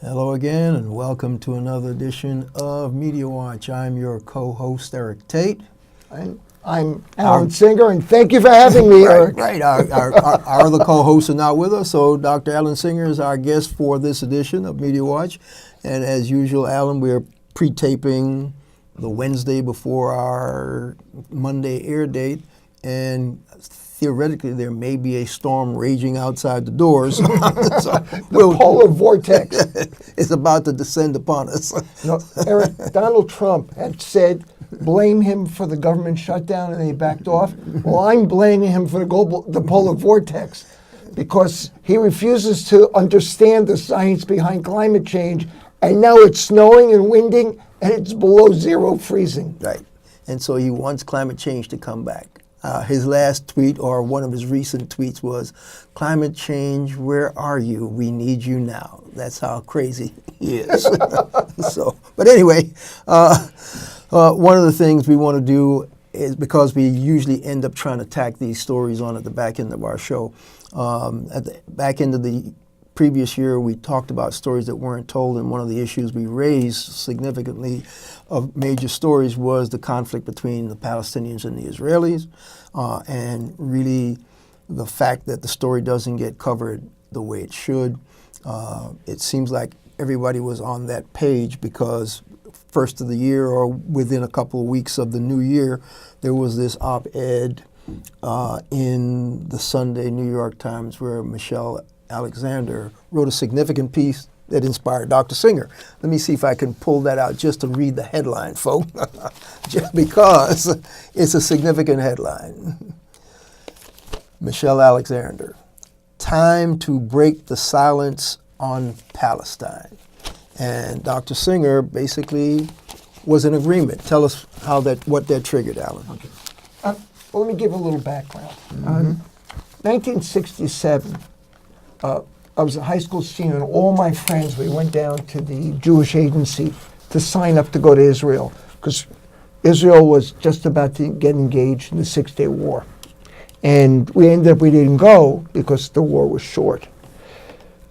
Hello again, and welcome to another edition of Media Watch. I'm your co-host, Eric Tait. I'm Alan Singer, and thank you for having me, Eric. Right. Our other co-hosts are not with us, so Dr. Alan Singer is our guest for this edition of Media Watch. And as usual, Alan, we're pre-taping the Wednesday before our Monday air date, and theoretically, there may be a storm raging outside the doors. So the polar vortex is about to descend upon us. No, Eric, Donald Trump had said, blame him for the government shutdown, and he backed off. Well, I'm blaming him for the polar vortex because he refuses to understand the science behind climate change, and now it's snowing and winding, and it's below zero freezing. Right. And so he wants climate change to come back. His last tweet, or one of his recent tweets, was, "Climate change, where are you? We need you now." That's how crazy he is. But anyway, one of the things we want to do is, because we usually end up trying to tack these stories on at the back end of our show, at the back end of the previous year, we talked about stories that weren't told, and one of the issues we raised significantly of major stories was the conflict between the Palestinians and the Israelis, and really the fact that the story doesn't get covered the way it should. It seems like everybody was on that page because first of the year, or within a couple of weeks of the new year, there was this op-ed in the Sunday New York Times where Michelle Alexander wrote a significant piece that inspired Dr. Singer. Let me see if I can pull that out just to read the headline, folks, just because it's a significant headline. Michelle Alexander, time to break the silence on Palestine. And Dr. Singer basically was in agreement. Tell us what that triggered, Alan. Okay. Well, let me give a little background. 1967, I was a high school senior, and all my friends, we went down to the Jewish agency to sign up to go to Israel, because Israel was just about to get engaged in the Six-Day War. And we didn't go because the war was short.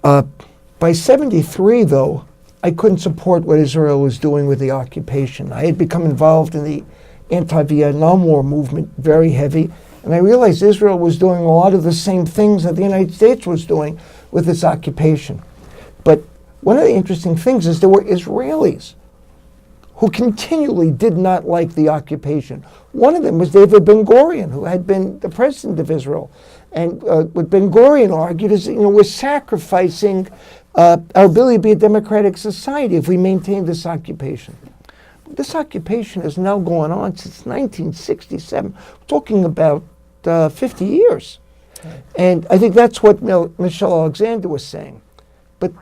By 73, though, I couldn't support what Israel was doing with the occupation. I had become involved in the anti-Vietnam War movement, very heavy, and I realized Israel was doing a lot of the same things that the United States was doing with its occupation. But one of the interesting things is there were Israelis who continually did not like the occupation. One of them was David Ben-Gurion, who had been the president of Israel. And what Ben-Gurion argued is, we're sacrificing our ability to be a democratic society if we maintain this occupation. This occupation is now going on since 1967. We're talking about 50 years. Right. And I think that's what Michelle Alexander was saying. But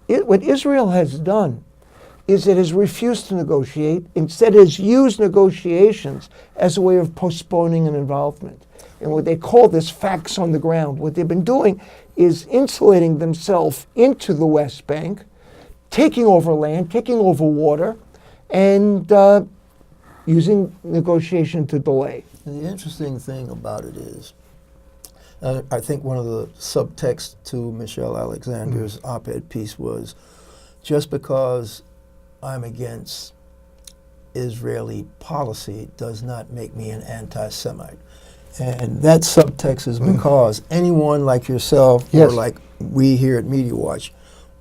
what Israel has done is it has refused to negotiate. Instead, it has used negotiations as a way of postponing an involvement. And what they call this facts on the ground. What they've been doing is insulating themselves into the West Bank, taking over land, taking over water, and using negotiation to delay. And the interesting thing about it is, I think one of the subtext to Michelle Alexander's op-ed piece was, just because I'm against Israeli policy does not make me an anti-Semite. And that subtext is because anyone like yourself, or like we here at Media Watch,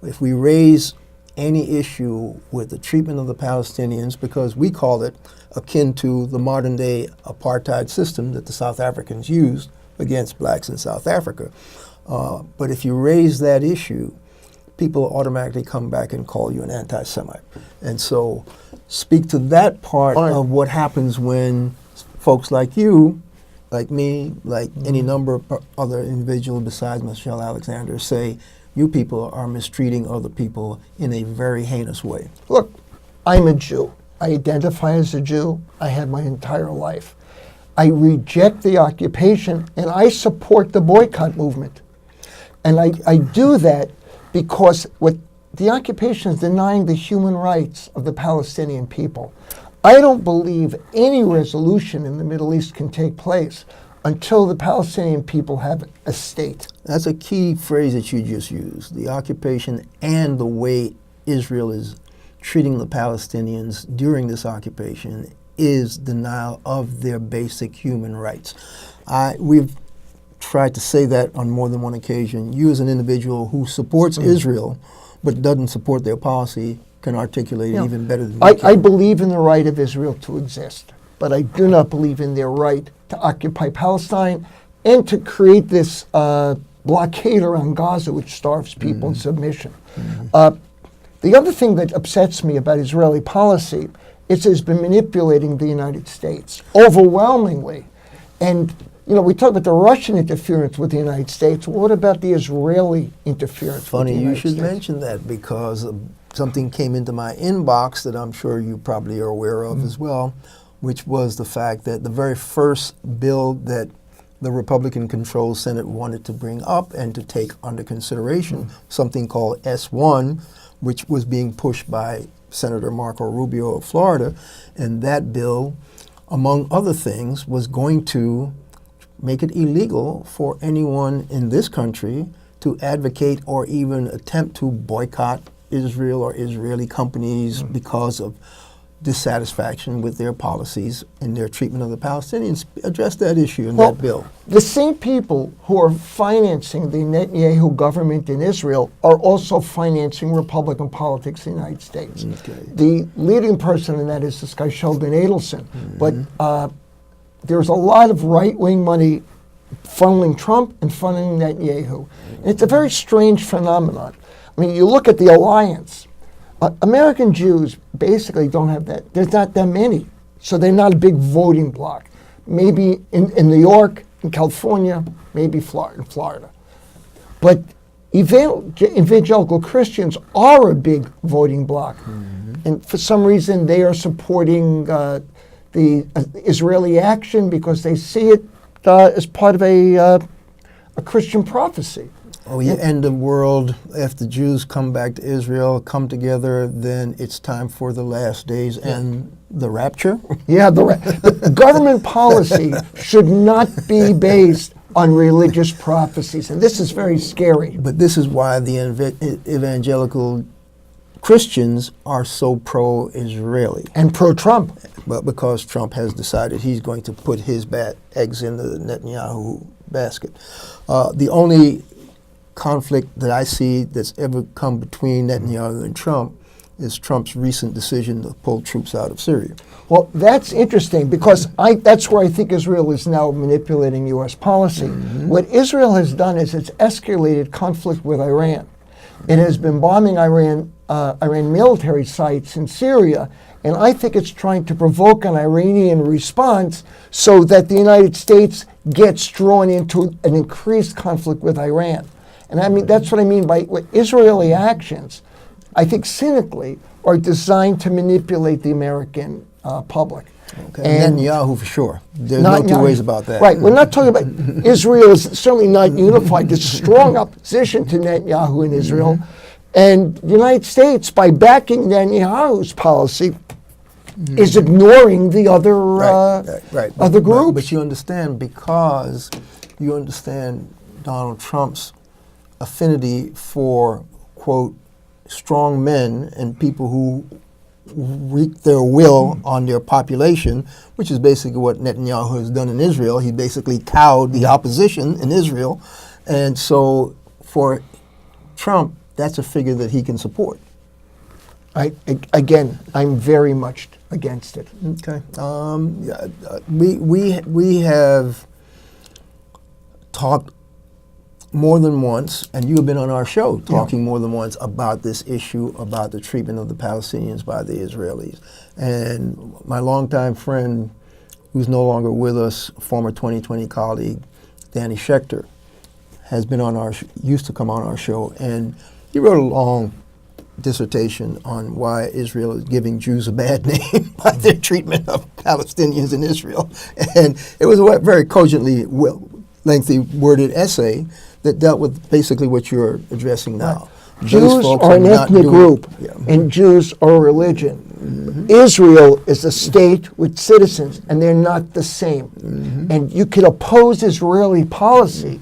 if we raise any issue with the treatment of the Palestinians, because we call it akin to the modern day apartheid system that the South Africans used against blacks in South Africa. But if you raise that issue, people automatically come back and call you an anti-Semite. And so speak to that part of what happens when folks like you, like me, like any number of other individuals besides Michelle Alexander say, you people are mistreating other people in a very heinous way. Look, I'm a Jew. I identify as a Jew. I have my entire life. I reject the occupation, and I support the boycott movement. And I do that because what the occupation is denying the human rights of the Palestinian people. I don't believe any resolution in the Middle East can take place until the Palestinian people have a state. That's a key phrase that you just used, the occupation and the way Israel is treating the Palestinians during this occupation is denial of their basic human rights. We've tried to say that on more than one occasion. You as an individual who supports Israel but doesn't support their policy can articulate it even better than you can. I believe in the right of Israel to exist, but I do not believe in their right to occupy Palestine and to create this blockade around Gaza, which starves people in submission. The other thing that upsets me about Israeli policy is it's been manipulating the United States overwhelmingly. And, you know, we talk about the Russian interference with the United States. What about the Israeli interference with the United States? Funny you should mention that, because something came into my inbox that I'm sure you probably are aware of as well, which was the fact that the very first bill that the Republican-controlled Senate wanted to bring up and to take under consideration, something called S1, which was being pushed by Senator Marco Rubio of Florida, and that bill, among other things, was going to make it illegal for anyone in this country to advocate or even attempt to boycott Israel or Israeli companies because of dissatisfaction with their policies and their treatment of the Palestinians. Address that issue in that bill. The same people who are financing the Netanyahu government in Israel are also financing Republican politics in the United States. The leading person in that is this guy Sheldon Adelson. But there's a lot of right-wing money funneling Trump and funneling Netanyahu. And it's a very strange phenomenon. I mean, you look at the alliance. American Jews basically don't have that. There's not that many. So they're not a big voting bloc. Maybe in New York, in California, maybe in Florida. But evangelical Christians are a big voting bloc. And for some reason, they are supporting the Israeli action because they see it as part of a Christian prophecy. Oh, yeah, end of world. If the Jews come back to Israel, come together, then it's time for the last days and the rapture. Yeah, the government policy should not be based on religious prophecies, and this is very scary. But this is why the evangelical Christians are so pro-Israeli. And pro-Trump. Well, because Trump has decided he's going to put his bad eggs in the Netanyahu basket. The only conflict that I see that's ever come between Netanyahu and Trump is Trump's recent decision to pull troops out of Syria. Well, that's interesting because that's where I think Israel is now manipulating U.S. policy. What Israel has done is it's escalated conflict with Iran. It has been bombing Iran military sites in Syria, and I think it's trying to provoke an Iranian response so that the United States gets drawn into an increased conflict with Iran. And I mean, that's what I mean by what Israeli actions, I think cynically, are designed to manipulate the American public. Okay. And Netanyahu for sure. There's no two ways about that. Right. We're not talking about Israel is certainly not unified. There's strong opposition to Netanyahu in Israel. And the United States, by backing Netanyahu's policy, is ignoring the other other groups. But you understand, because you understand Donald Trump's affinity for, quote, strong men and people who wreak their will on their population, which is basically what Netanyahu has done in Israel. He basically cowed the opposition in Israel. And so for Trump, that's a figure that he can support. Again, I'm very much against it. Okay. We have talked more than once, and you have been on our show talking more than once about this issue, about the treatment of the Palestinians by the Israelis. And my longtime friend, who's no longer with us, former 2020 colleague, Danny Schechter, has been on used to come on our show, and he wrote a long dissertation on why Israel is giving Jews a bad name by their treatment of Palestinians in Israel. And it was a very cogently lengthy worded essay that dealt with basically what you're addressing now. Right. Jews are an ethnic group, and Jews are a religion. Israel is a state with citizens, and they're not the same. And you could oppose Israeli policy,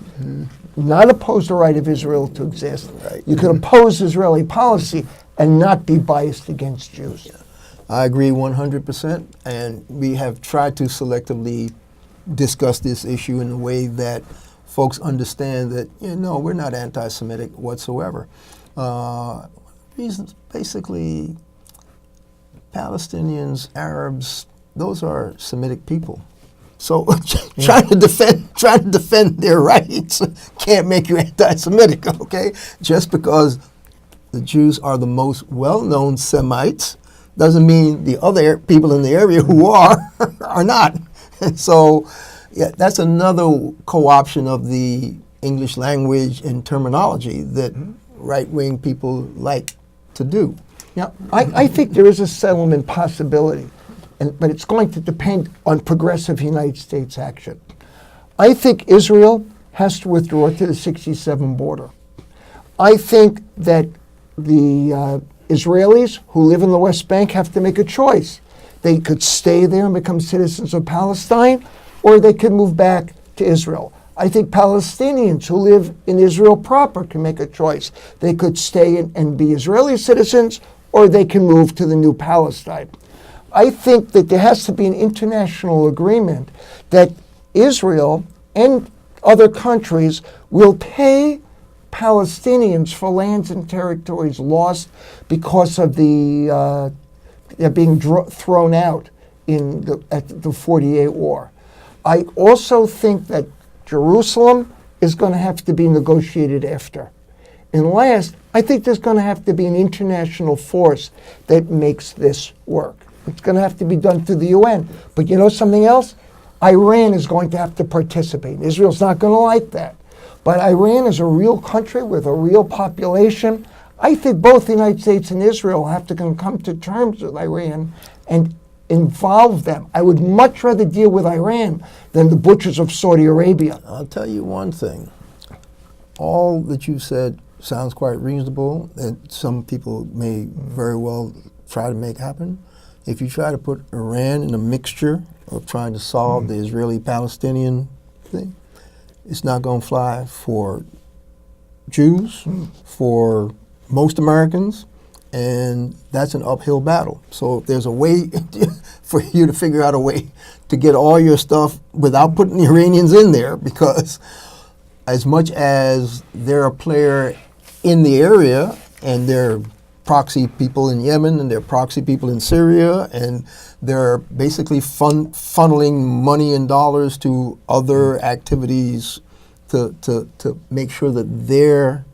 not oppose the right of Israel to exist. You could oppose Israeli policy and not be biased against Jews. I agree 100%, and we have tried to selectively discuss this issue in a way that folks understand that, we're not anti-Semitic whatsoever. Reasons, basically, Palestinians, Arabs, those are Semitic people. So trying to defend their rights can't make you anti-Semitic, okay? Just because the Jews are the most well-known Semites doesn't mean the other people in the area who are not. So that's another co-option of the English language and terminology that right-wing people like to do. Now, I think there is a settlement possibility, but it's going to depend on progressive United States action. I think Israel has to withdraw to the 67 border. I think that the Israelis who live in the West Bank have to make a choice. They could stay there and become citizens of Palestine, or they could move back to Israel. I think Palestinians who live in Israel proper can make a choice. They could stay and be Israeli citizens, or they can move to the new Palestine. I think that there has to be an international agreement that Israel and other countries will pay Palestinians for lands and territories lost because of they're being thrown out at the 48 war. I also think that Jerusalem is going to have to be negotiated after. And last, I think there's going to have to be an international force that makes this work. It's going to have to be done through the UN. But you know something else? Iran is going to have to participate. Israel's not going to like that. But Iran is a real country with a real population. I think both the United States and Israel have to come to terms with Iran and involve them. I would much rather deal with Iran than the butchers of Saudi Arabia. I'll tell you one thing. All that you said sounds quite reasonable, and some people may very well try to make happen. If you try to put Iran in a mixture of trying to solve the Israeli-Palestinian thing, it's not going to fly for Jews, for most Americans, and that's an uphill battle. So if there's a way for you to figure out a way to get all your stuff without putting the Iranians in there, because as much as they're a player in the area and they're proxy people in Yemen and they're proxy people in Syria and they're basically funneling money and dollars to other activities to make sure that their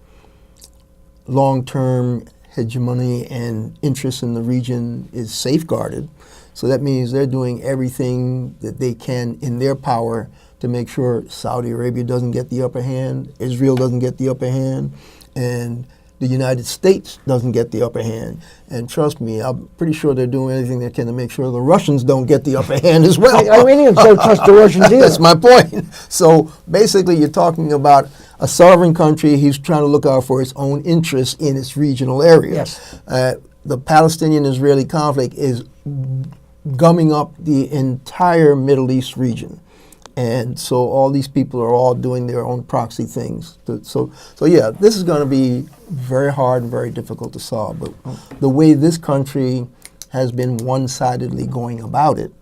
long-term hegemony and interest in the region is safeguarded. So that means they're doing everything that they can in their power to make sure Saudi Arabia doesn't get the upper hand, Israel doesn't get the upper hand, and the United States doesn't get the upper hand. And trust me, I'm pretty sure they're doing everything they can to make sure the Russians don't get the upper hand as well. The Iranians don't trust the Russians either. That's my point. So basically you're talking about a sovereign country who's trying to look out for its own interests in its regional area. Yes. The Palestinian-Israeli conflict is gumming up the entire Middle East region. And so all these people are all doing their own proxy things. So yeah, this is going to be very hard and very difficult to solve. But the way this country has been one-sidedly going about it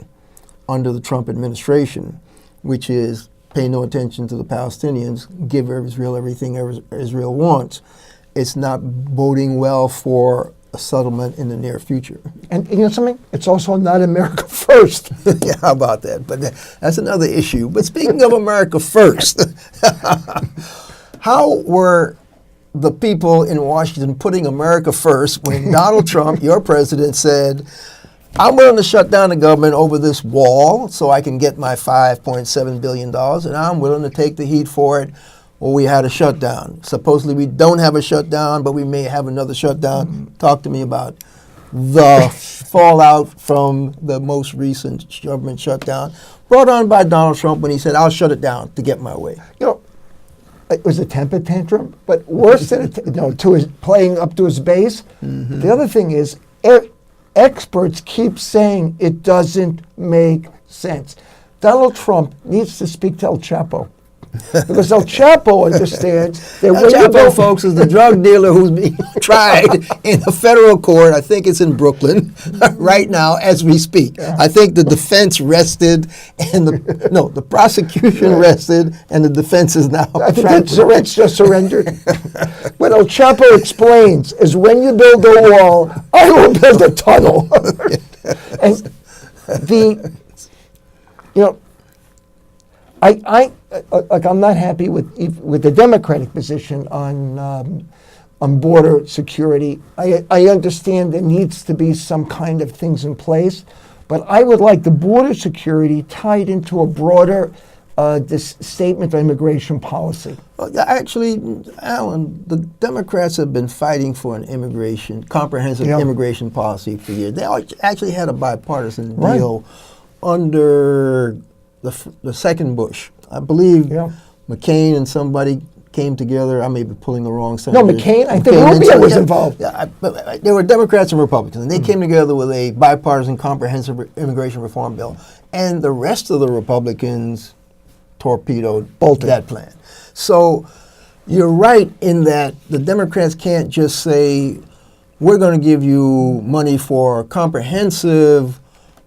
under the Trump administration, which is pay no attention to the Palestinians, give Israel everything Israel wants, it's not boding well for a settlement in the near future. And you know something? It's also not America first. Yeah, how about that? But that's another issue. But speaking of America first, how were the people in Washington putting America first when Donald Trump, your president, said, I'm willing to shut down the government over this wall so I can get my $5.7 billion, and I'm willing to take the heat for it? Well, we had a shutdown. Supposedly we don't have a shutdown, but we may have another shutdown. Talk to me about the fallout from the most recent government shutdown brought on by Donald Trump when he said, I'll shut it down to get my way. You know, it was a temper tantrum, but worse than playing up to his base. Mm-hmm. The other thing is, experts keep saying it doesn't make sense. Donald Trump needs to speak to El Chapo. Because El Chapo understands that El when you Chapo, go, folks, is the drug dealer who's being tried in a federal court. I think it's in Brooklyn right now as we speak. Yeah. I think the defense rested and the prosecution rested and the defense is now I think trying that Zarets just surrendered. What El Chapo explains is when you build a wall, I will build a tunnel. And I'm not happy with the Democratic position on border security. I understand there needs to be some kind of things in place, but I would like the border security tied into a broader this statement on immigration policy. Well, actually, Alan, the Democrats have been fighting for an comprehensive immigration policy for years. They actually had a bipartisan deal under the second Bush. I believe McCain and somebody came together. I may be pulling the wrong senator. No, McCain. I think Rubio was involved. Yeah, but there were Democrats and Republicans, and they came together with a bipartisan comprehensive immigration reform bill. And the rest of the Republicans torpedoed that plan. So you're right in that the Democrats can't just say, we're going to give you money for comprehensive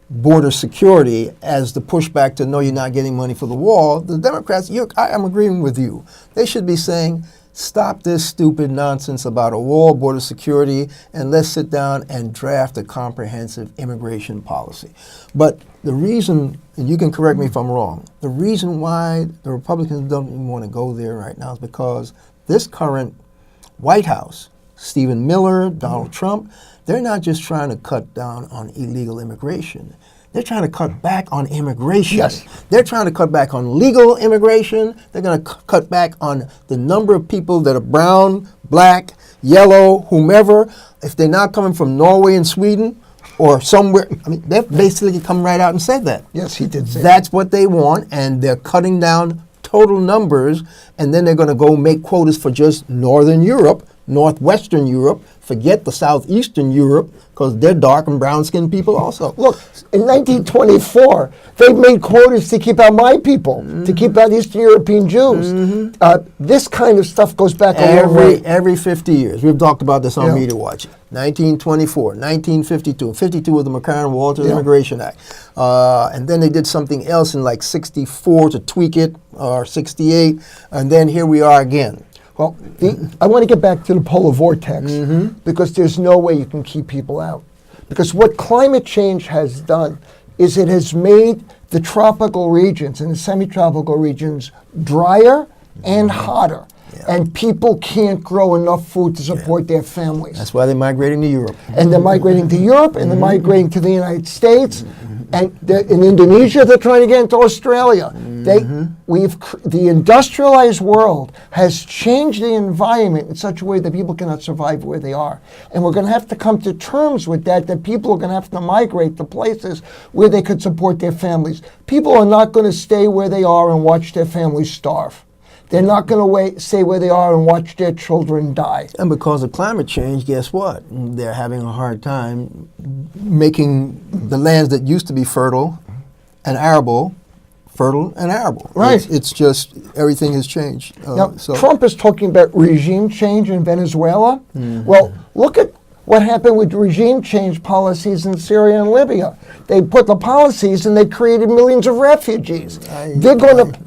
border security as the pushback to no, you're not getting money for the wall. The Democrats, I'm agreeing with you. They should be saying, stop this stupid nonsense about a wall, border security, and let's sit down and draft a comprehensive immigration policy. But the reason, and you can correct me if I'm wrong, the reason why the Republicans don't even want to go there right now is because this current White House, Stephen Miller, Donald Trump, they're not just trying to cut down on illegal immigration. They're trying to cut back on immigration. Yes. They're trying to cut back on legal immigration. They're going to cut back on the number of people that are brown, black, yellow, whomever. If they're not coming from Norway and Sweden or somewhere, I mean, they've basically come right out and said that. Yes, he did say that. That's what they want, and they're cutting down total numbers, and then they're going to go make quotas for just Northern Europe, Northwestern Europe, forget the Southeastern Europe, because they're dark and brown-skinned people also. Look, in 1924, they made quotas to keep out my people, to keep out Eastern European Jews. This kind of stuff goes back a long way. Every 50 years. We've talked about this on Media Watch. 1924, 1952. 52 was the McCarran-Walter Immigration Act. And then they did something else in like 64 to tweak it, or 68, and then here we are again. Well, I want to get back to the polar vortex because there's no way you can keep people out. Because what climate change has done is it has made the tropical regions and the semi-tropical regions drier and hotter. And people can't grow enough food to support their families. That's why they're migrating to Europe. And they're migrating to Europe, and they're migrating to the United States. And in Indonesia, they're trying to get into Australia. The industrialized world has changed the environment in such a way that people cannot survive where they are. And we're going to have to come to terms with that people are going to have to migrate to places where they could support their families. People are not going to stay where they are and watch their families starve. They're not going to stay where they are and watch their children die. And because of climate change, guess what? They're having a hard time making the lands that used to be fertile and arable, fertile and arable. Right. It's just, everything has changed. Now, Trump is talking about regime change in Venezuela. Well, look at what happened with regime change policies in Syria and Libya. They put the policies and they created millions of refugees. They're going to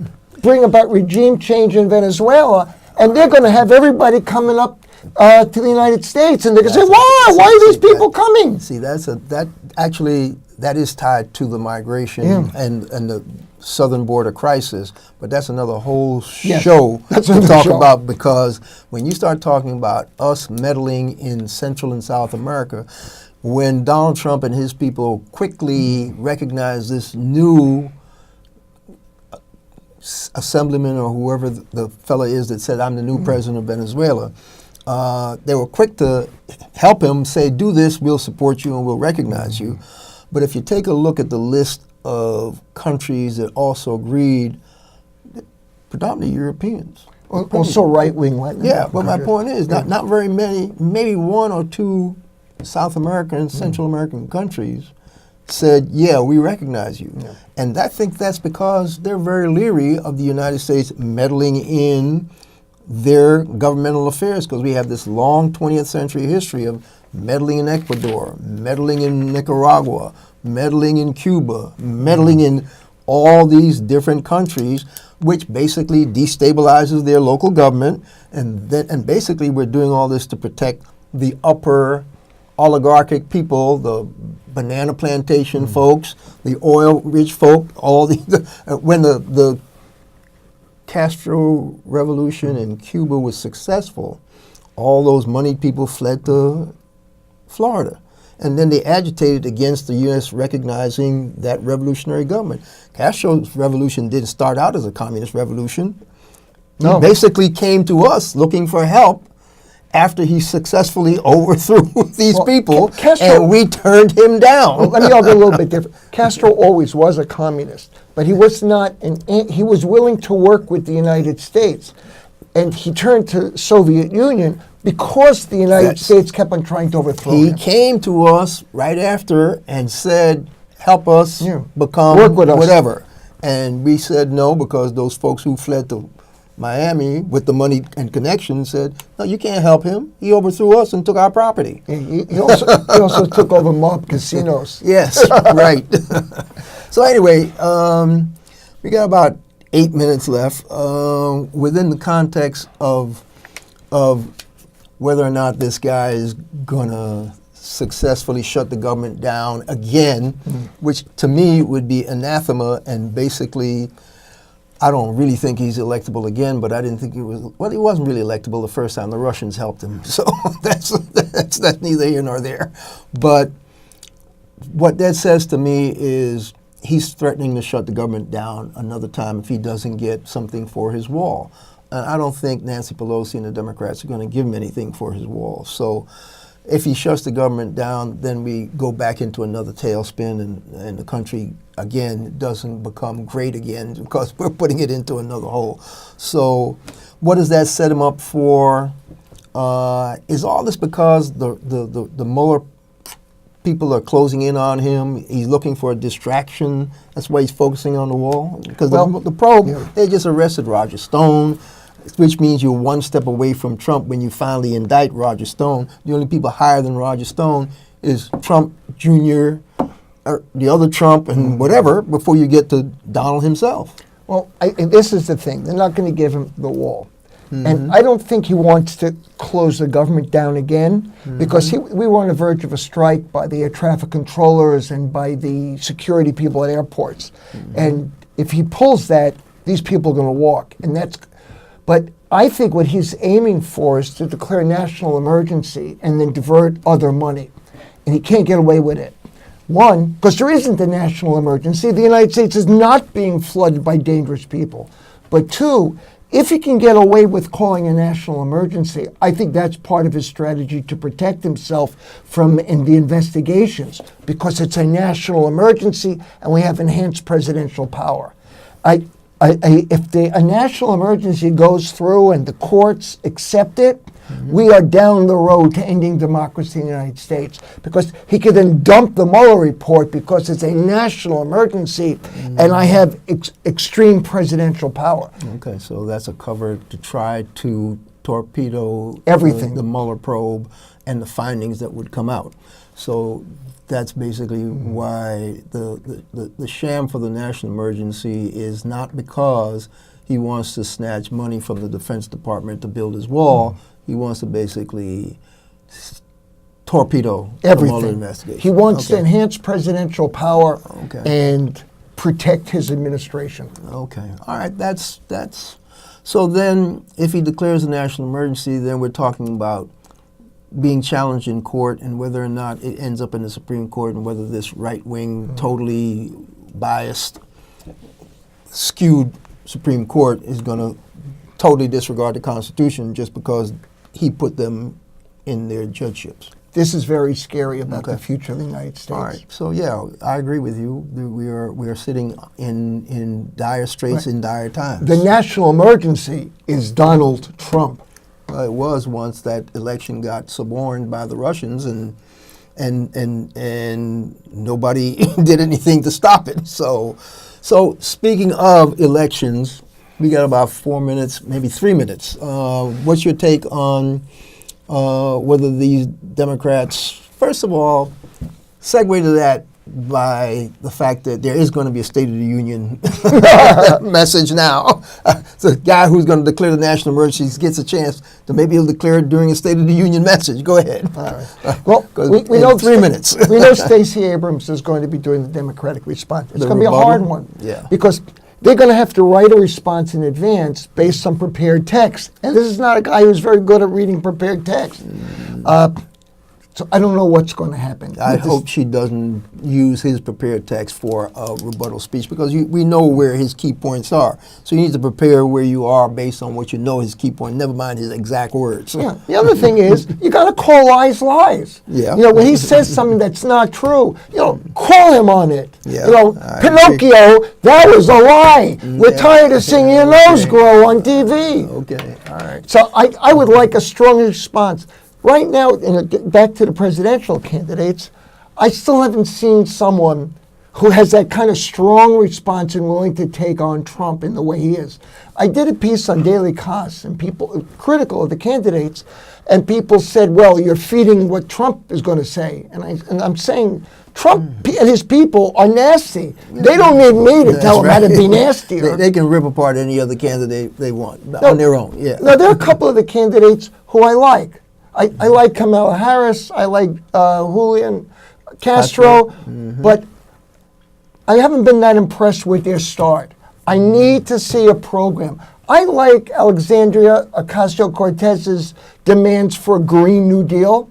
bring about regime change in Venezuela, and they're going to have everybody coming up to the United States, and they're going to say, "Why? Why are these people coming?" See, that is tied to the migration and the southern border crisis, but that's another whole show to talk about, because when you start talking about us meddling in Central and South America, when Donald Trump and his people quickly recognized this new assemblyman or whoever the fella is that said, I'm the new president of Venezuela, they were quick to help him say, do this, we'll support you and we'll recognize you. But if you take a look at the list of countries that also agreed, predominantly Europeans. Also right-wing Latin American but my point is, not very many, maybe one or two South American and Central American countries said, yeah, we recognize you. Yeah. And I think that's because they're very leery of the United States meddling in their governmental affairs, because we have this long 20th century history of meddling in Ecuador, meddling in Nicaragua, meddling in Cuba, meddling in all these different countries, which basically destabilizes their local government. And basically we're doing all this to protect the upper oligarchic people, the banana plantation folks, the oil-rich folk, all the when the Castro revolution in Cuba was successful, all those moneyed people fled to Florida. And then they agitated against the U.S. recognizing that revolutionary government. Castro's revolution didn't start out as a communist revolution. No. He basically came to us looking for help after he successfully overthrew these people, and we turned him down. Well, let me argue a little bit different. Castro always was a communist, but he was not he was willing to work with the United States. And he turned to Soviet Union because the United States kept on trying to overthrow him. He came to us right after and said, help us become work with us. Whatever. And we said no, because those folks who fled to Miami with the money and connections said, no, you can't help him. He overthrew us and took our property. He also took over mob casinos. Yes, right. So anyway, we got about 8 minutes left. Within the context of whether or not this guy is going to successfully shut the government down again, which to me would be anathema, and basically I don't really think he's electable again, but I didn't think he wasn't really electable the first time. The Russians helped him. So that's neither here nor there. But what that says to me is he's threatening to shut the government down another time if he doesn't get something for his wall. And I don't think Nancy Pelosi and the Democrats are going to give him anything for his wall. So if he shuts the government down, then we go back into another tailspin, and the country, again, doesn't become great again because we're putting it into another hole. So what does that set him up for? Is all this because the Mueller people are closing in on him? He's looking for a distraction. That's why he's focusing on the wall. Because the probe, they just arrested Roger Stone, which means you're one step away from Trump when you finally indict Roger Stone. The only people higher than Roger Stone is Trump Jr., or the other Trump, and whatever, before you get to Donald himself. Well, this is the thing. They're not going to give him the wall. And I don't think he wants to close the government down again, because we were on the verge of a strike by the air traffic controllers and by the security people at airports. And if he pulls that, these people are going to walk. But I think what he's aiming for is to declare a national emergency and then divert other money. And he can't get away with it. One, because there isn't a national emergency. The United States is not being flooded by dangerous people. But two, if he can get away with calling a national emergency, I think that's part of his strategy to protect himself from the investigations, because it's a national emergency and we have enhanced presidential power. If a national emergency goes through and the courts accept it, we are down the road to ending democracy in the United States, because he could then dump the Mueller report because it's a national emergency and I have extreme presidential power. Okay, so that's a cover to try to torpedo everything, the Mueller probe and the findings that would come out. So that's basically why the sham for the national emergency is not because he wants to snatch money from the Defense Department to build his wall. He wants to basically torpedo the Mueller investigation. He wants to enhance presidential power and protect his administration. Okay. All right. That's so then if he declares a national emergency, then we're talking about being challenged in court and whether or not it ends up in the Supreme Court, and whether this right-wing, totally biased, skewed Supreme Court is going to totally disregard the Constitution just because he put them in their judgeships. This is very scary about the future of the United States. All right. So yeah, I agree with you. We are sitting in dire straits in dire times. The national emergency is Donald Trump. It was once that election got suborned by the Russians, and and nobody did anything to stop it. So speaking of elections, we got about 4 minutes, maybe 3 minutes. What's your take on whether these Democrats, first of all, segue to that by the fact that there is going to be a State of the Union message now. The guy who's going to declare the national emergency gets a chance to maybe he'll declare it during a State of the Union message. Go ahead. All right. Well, we know 3 minutes. We know Stacey Abrams is going to be doing the Democratic response. It's going to be a hard one. Yeah. Because they're going to have to write a response in advance based on prepared text. And this is not a guy who's very good at reading prepared text. So I don't know what's going to happen. I hope she doesn't use his prepared text for a rebuttal speech, because we know where his key points are. So you need to prepare where you are based on what you know his key point, never mind his exact words. Yeah. The other thing is, you got to call lies lies. Yeah. You know, when he says something that's not true, call him on it. Yeah. Pinocchio, that was a lie. We're tired of seeing your nose grow on TV. Okay. All right. So I would like a strong response. Right now, back to the presidential candidates, I still haven't seen someone who has that kind of strong response and willing to take on Trump in the way he is. I did a piece on Daily Kos, and people critical of the candidates, and people said, well, you're feeding what Trump is going to say. And I'm saying, Trump and his people are nasty. They don't need me to tell them how to be nastier. They can rip apart any other candidate they want on their own. Yeah. Now, there are a couple of the candidates who I like. I like Kamala Harris. I like Julian Castro. But I haven't been that impressed with their start. I need to see a program. I like Alexandria Ocasio-Cortez's demands for a Green New Deal.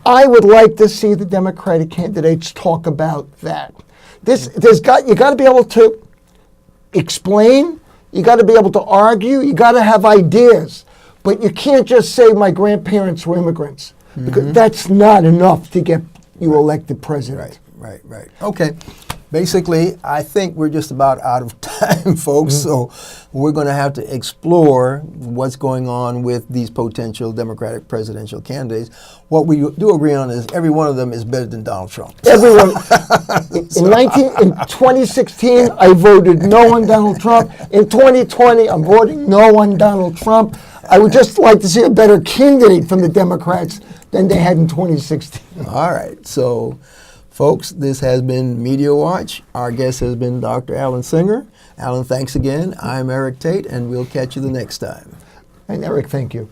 I would like to see the Democratic candidates talk about that. You got to be able to explain. You got to be able to argue. You got to have ideas. But you can't just say my grandparents were immigrants, because that's not enough to get you elected president. Right. Okay. Basically, I think we're just about out of time, folks. So we're going to have to explore what's going on with these potential Democratic presidential candidates. What we do agree on is every one of them is better than Donald Trump. Everyone. In 2016, I voted no on Donald Trump. In 2020, I'm voting no on Donald Trump. I would just like to see a better candidate from the Democrats than they had in 2016. All right. So, folks, this has been Media Watch. Our guest has been Dr. Alan Singer. Alan, thanks again. I'm Eric Tait, and we'll catch you the next time. And Eric, thank you.